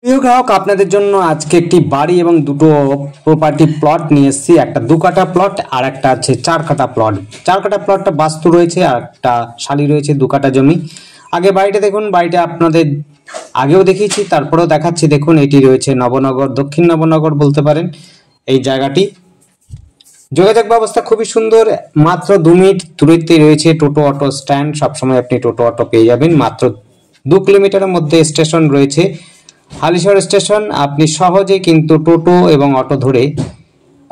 প্রিয় গ্রাহক, আপনাদের জন্য আজকে একটি বাড়ি এবং দুটো প্রপার্টি প্লট নিয়ে এসেছি। একটা 2 কাঠা প্লট আর একটা আছে 4 কাঠা প্লট। 4 কাঠা প্লটটা বাস্তু রয়েছে আর একটা শালি রয়েছে 2 কাঠা জমি। আগে বাড়িটা দেখুন, বাড়িটা আপনাদের আগেও দেখিয়েছি, তারপরেও দেখাচ্ছি। দেখুন, এটি রয়েছে নবনগর, দক্ষিণ নবনগর বলতে পারেন এই জায়গাটি। যোগাযোগ ব্যবস্থা খুবই সুন্দর, মাত্র 2 মিনিট দূরত্বে রয়েছে টোটো অটো স্ট্যান্ড। সবসময় আপনি টোটো অটো পেয়ে যাবেন। মাত্র 2 কিলোমিটারের মধ্যে স্টেশন রয়েছে, হালিশহর স্টেশন। আপনি সহজে কিন্তু টোটো এবং অটো ধরে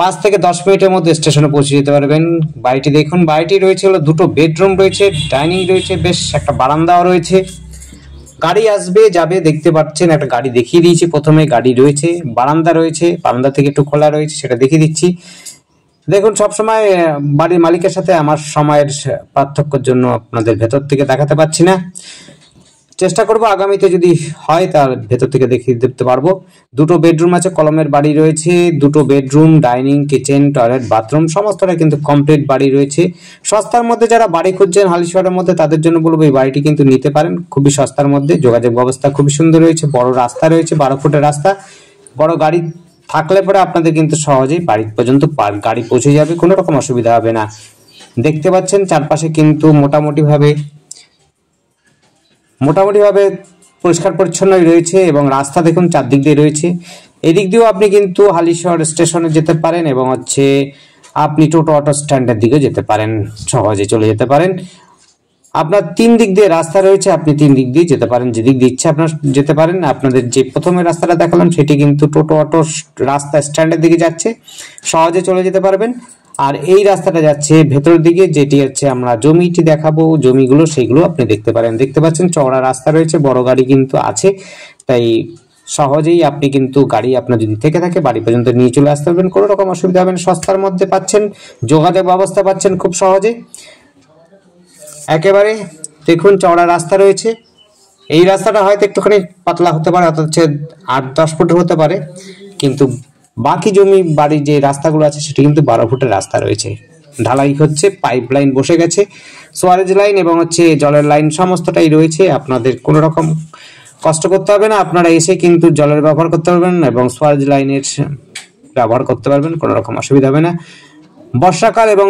5 থেকে 10 মিনিটের মধ্যে স্টেশনে পৌঁছে যেতে পারবেন। বাড়িটি দেখুন, বাড়িটি রয়েছে হলো 2টো বেডরুম রয়েছে, ডাইনিং রয়েছে, বেশ একটা বারান্দাও রয়েছে। গাড়ি আসবে যাবে দেখতে পাচ্ছেন, একটা গাড়ি দেখিয়ে দিয়েছি প্রথমে। গাড়ি রয়েছে, বারান্দা রয়েছে, বারান্দা থেকে একটু খোলা রয়েছে, সেটা দেখিয়ে দিচ্ছি। দেখুন, সবসময় বাড়ির মালিকের সাথে আমার সময়ের পার্থক্যের জন্য আপনাদের ভেতর থেকে দেখাতে পাচ্ছি না। চেষ্টা করব আগামীতে যদি হয় তার ভেতর থেকে দেখিয়ে দিতে পারবো। 2টো বেডরুম আছে, কলমের বাড়ি রয়েছে। 2টো bedroom, dining, kitchen, toilet, bathroom সমস্তটা কিন্তু কমপ্লিট বাড়ি রয়েছে। সস্তার মধ্যে যারা বাড়ি খুঁজছেন হালিশহরের মধ্যে, তাদের জন্য বলবো এই বাড়িটি কিন্তু নিতে পারেন খুবই সস্তার মধ্যে। যোগাযোগ ব্যবস্থা খুবই সুন্দর রয়েছে, বড় রাস্তা রয়েছে, 12 ফুটের রাস্তা। বড় গাড়ি থাকলে পরে আপনাদের কিন্তু সহজেই বাড়ি পর্যন্ত গাড়ি পৌঁছে যাবে, কোনো রকম অসুবিধা হবে না। দেখতে পাচ্ছেন চারপাশে কিন্তু মোটামুটি ভাবে পরিষ্কার পরিচ্ছন্নই রয়েছে এবং রাস্তা দেখুন চারদিক দিয়ে রয়েছে। এদিক দিয়েও আপনি কিন্তু হালিশহর স্টেশনে যেতে পারেন এবং আপনি টোটো অটো স্ট্যান্ডের দিকে যেতে পারেন, সহজে চলে যেতে পারেন। আপনার 3 দিক দিয়ে রাস্তা রয়েছে, আপনি 3 দিক দিয়ে যেতে পারেন, যেদিক দিয়ে ইচ্ছা আপনার যেতে পারেন। আপনাদের যে প্রথমে রাস্তাটা দেখালাম সেটি কিন্তু টোটো অটো রাস্তা স্ট্যান্ডের দিকে যাচ্ছে, সহজে চলে যেতে পারবেন। আর এই রাস্তাটা যাচ্ছে ভেতরের দিকে, যেটি হচ্ছে আমরা জমিটি দেখাবো, জমিগুলো সেগুলো আপনি দেখতে পারেন। দেখতে পাচ্ছেন চওড়া রাস্তা রয়েছে, বড় গাড়ি কিন্তু আছে, তাই সহজেই আপনি কিন্তু গাড়ি আপনার যদি থেকে থাকে বাড়ি পর্যন্ত নিয়ে চলে আসতে পারবেন, কোনো রকম অসুবিধা হবে না। সস্তার মধ্যে পাচ্ছেন, যোগাযোগ ব্যবস্থা পাচ্ছেন খুব সহজে একেবারে। দেখুন চওড়া রাস্তা রয়েছে। এই রাস্তাটা হয়তো একটুখানি পাতলা হতে পারে, অর্থাৎ 8-10 ফুটের হতে পারে, কিন্তু বাকি জমি বাড়ির যে রাস্তাগুলো আছে সেটা কিন্তু 12 ফুটের রাস্তা রয়েছে। ঢালাই হচ্ছে, পাইপ লাইন বসে গেছে, সোয়ারেজ লাইন এবং জলের লাইন সমস্তটাই রয়েছে। আপনাদের কোনো রকম কষ্ট করতে হবে না, আপনারা এসে কিন্তু জলের ব্যবহার করতে পারবেন এবং সোয়ারেজ লাইনের ব্যবহার করতে পারবেন, কোনো রকম অসুবিধা হবে না। বর্ষাকাল এবং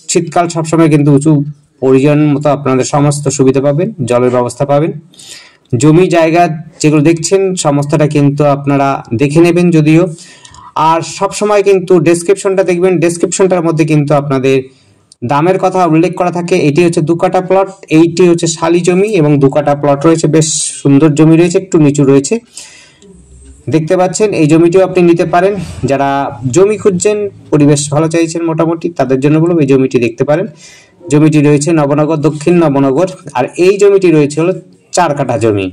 শীতকাল সবসময় কিন্তু উঁচু প্রয়োজন মতো আপনাদের সমস্ত সুবিধা পাবেন, জলের ব্যবস্থা পাবেন। জমি জায়গা যেগুলো দেখছেন সমস্তটা কিন্তু আপনারা দেখে নেবেন যদিও। আর সবসময় কিন্তু ডেসক্রিপশনটা দেখবেন, ডেসক্রিপশনটার মধ্যে কিন্তু আপনাদের দামের কথা উল্লেখ করা থাকে। এটি হচ্ছে 2 কাঠা প্লট, এইটি হচ্ছে শালি জমি এবং 2 কাঠা প্লট রয়েছে, বেশ সুন্দর জমি রয়েছে, একটু নিচু রয়েছে। দেখতে পাচ্ছেন এই জমিটিও আপনি নিতে পারেন। যারা জমি খুঁজছেন, পরিবেশ ভালো চাইছেন মোটামুটি, তাদের জন্য বলবো এই জমিটি দেখতে পারেন। জমিটি রয়েছে নবনগর, দক্ষিণ নবনগর। আর এই জমিটি রয়েছে হলো 4 কাঠা জমি।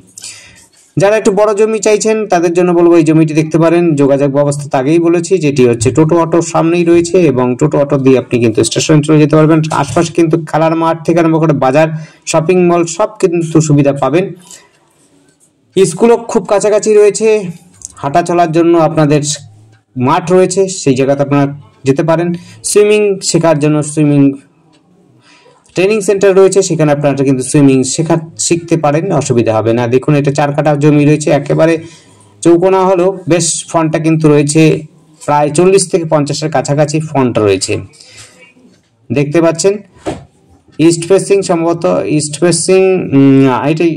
যারা একটু বড় জমি চাইছেন তাদের জন্য বলবো এই জমিটি দেখতে পারেন। যোগাযোগ ব্যবস্থা তো আগেই বলেছি, যেটি হচ্ছে টোটো অটোর সামনেই রয়েছে এবং টোটো অটো দিয়ে আপনি কিন্তু স্টেশন চলে যেতে পারবেন। আশপাশে কিন্তু খেলার মাঠ থেকে আরম্ভ করে বাজার, শপিং মল সব কিন্তু সুবিধা পাবেন। স্কুলও খুব কাছাকাছি রয়েছে, হাঁটা চলার জন্য আপনাদের মাঠ রয়েছে, সেই জায়গাতে আপনারা যেতে পারেন। সুইমিং শেখার জন্য সুইমিং ট্রেনিং সেন্টার রয়েছে, সেখানে আপনারা কিন্তু সুইমিং শিখতে পারেন, অসুবিধা হবে না। দেখুন এটা 4 কাঠা জমি রয়েছে, একেবারে চৌকোনা হলেও বেশ ফন্টটা কিন্তু রয়েছে প্রায় 40 থেকে 50-এর কাছাকাছি ফন্ট রয়েছে। দেখতে পাচ্ছেন ইস্ট ফেসিং, সম্ভবত ইস্ট ফেসিং, এটাই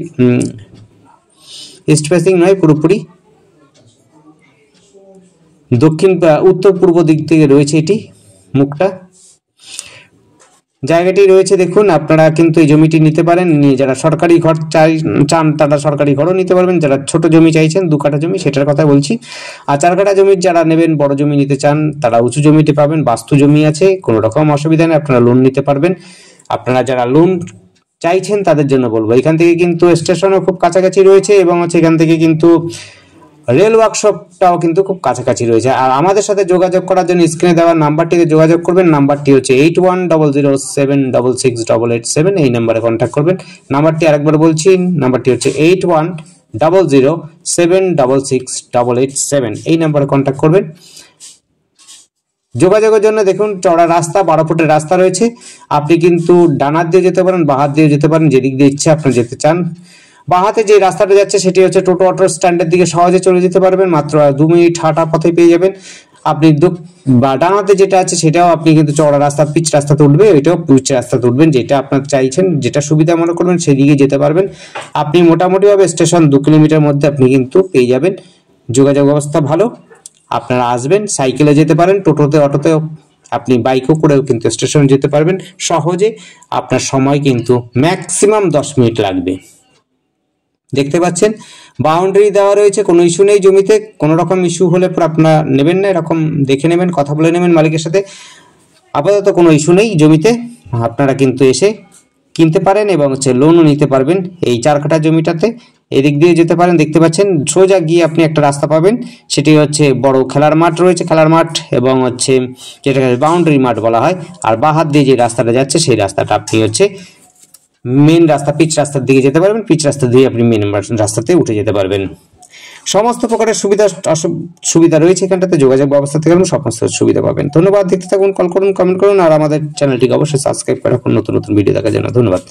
ইস্ট ফেসিং নয়, পুরোপুরি উত্তর পূর্ব দিক থেকে রয়েছে এটি মুখটা। জায়গাটি রয়েছে দেখুন, আপনারা কিন্তু এই জমিটি নিতে পারেন। যারা সরকারি ঘর চান তারা সরকারি ঘরও নিতে পারবেন। যারা ছোট জমি চাইছেন 2 কাঠা জমি, সেটার কথা বলছি। আর 4 কাঠা জমি যারা নেবেন, বড় জমি নিতে চান, তারা উঁচু জমিতে পাবেন, বাস্তু জমি আছে, কোনো রকম অসুবিধা নেই, আপনারা লোন নিতে পারবেন। আপনারা যারা লোন চাইছেন তাদের জন্য বলবো এখান থেকে কিন্তু স্টেশনও খুব কাছাকাছি রয়েছে এবং এখান থেকে কিন্তু রেল ওয়ার্কশপটাও কিন্তু খুব কাছাকাছি রয়েছে। আর আমাদের সাথে যোগাযোগ করার জন্য স্ক্রিনে দেওয়া নাম্বারটিতে যোগাযোগ করবেন। নাম্বারটি হচ্ছে 8100768887, এই নাম্বারে কন্ট্যাক্ট করবেন। নাম্বারটি আরেকবার বলছি, নাম্বারটি হচ্ছে 8100768887, এই নাম্বারে কন্ট্যাক্ট করবেন। যোগাযোগের জন্য দেখুন চওড়া রাস্তা, 12 ফুটের রাস্তা রয়েছে। আপনি কিন্তু ডানার দিয়ে যেতে পারেন, বাহার দিয়ে যেতে পারেন, যেদিক দিয়ে ইচ্ছে আপনি যেতে চান। বাঁ হাতে যে রাস্তাটা যাচ্ছে সেটি হচ্ছে টোটো অটো স্ট্যান্ডের দিকে সহজে চলে যেতে পারবেন, মাত্র 2 মিনিট হাঁটা পথে পেয়ে যাবেন। আপনি বা ডান হাতে যেটা আছে সেটাও আপনি কিন্তু চওড়া রাস্তা পিচ রাস্তাতে উঠবে, ওইটাও পিচ রাস্তাতে উঠবেন, যেটা আপনার চাইছেন, যেটা সুবিধা মনে করবেন সেদিকে যেতে পারবেন। আপনি মোটামুটিভাবে স্টেশন 2 কিলোমিটার মধ্যে আপনি কিন্তু পেয়ে যাবেন। যোগাযোগ ব্যবস্থা ভালো, আপনারা আসবেন, সাইকেলে যেতে পারেন, টোটোতে অটোতেও, আপনি বাইকও করেও কিন্তু স্টেশনে যেতে পারবেন সহজে। আপনার সময় কিন্তু ম্যাক্সিমাম 10 মিনিট লাগবে। দেখতে পাচ্ছেন বাউন্ডারি দেওয়া রয়েছে, কোনো ইস্যু নেই জমিতে। কোনো রকম ইস্যু হলে পর আপনারা নেবেন না, এরকম দেখে নেবেন, কথা বলে নেবেন মালিকের সাথে। আপাতত কোনো ইস্যু নেই জমিতে, আপনারা কিন্তু এসে কিনতে পারেন এবং লোনও নিতে পারবেন এই 4 কাঠা জমিটাতে। এদিক দিয়ে যেতে পারেন, দেখতে পাচ্ছেন সোজা গিয়ে আপনি একটা রাস্তা পাবেন, সেটি হচ্ছে বড় খেলার মাঠ রয়েছে, খেলার মাঠ এবং হচ্ছে যেটাকে বাউন্ডারি মাঠ বলা হয়। আর বাঁ হাত দিয়ে যে রাস্তাটা যাচ্ছে সেই রাস্তাটা আপনি হচ্ছে মেন রাস্তা, পিচ রাস্তার দিকে যেতে পারবেন, পিচ রাস্তা দিয়ে আপনি মেন রাস্তাতে উঠে যেতে পারবেন। সমস্ত প্রকারের সুবিধা রয়েছে এখানটাতে, যোগাযোগ ব্যবস্থা থেকে আপনি সমস্ত সুবিধা পাবেন। ধন্যবাদ, দেখতে থাকুন, কল করুন, কমেন্ট করুন, আর আমাদের চ্যানেলটিকে অবশ্যই সাবস্ক্রাইব করে রাখুন নতুন নতুন ভিডিও দেখার জন্য। ধন্যবাদ।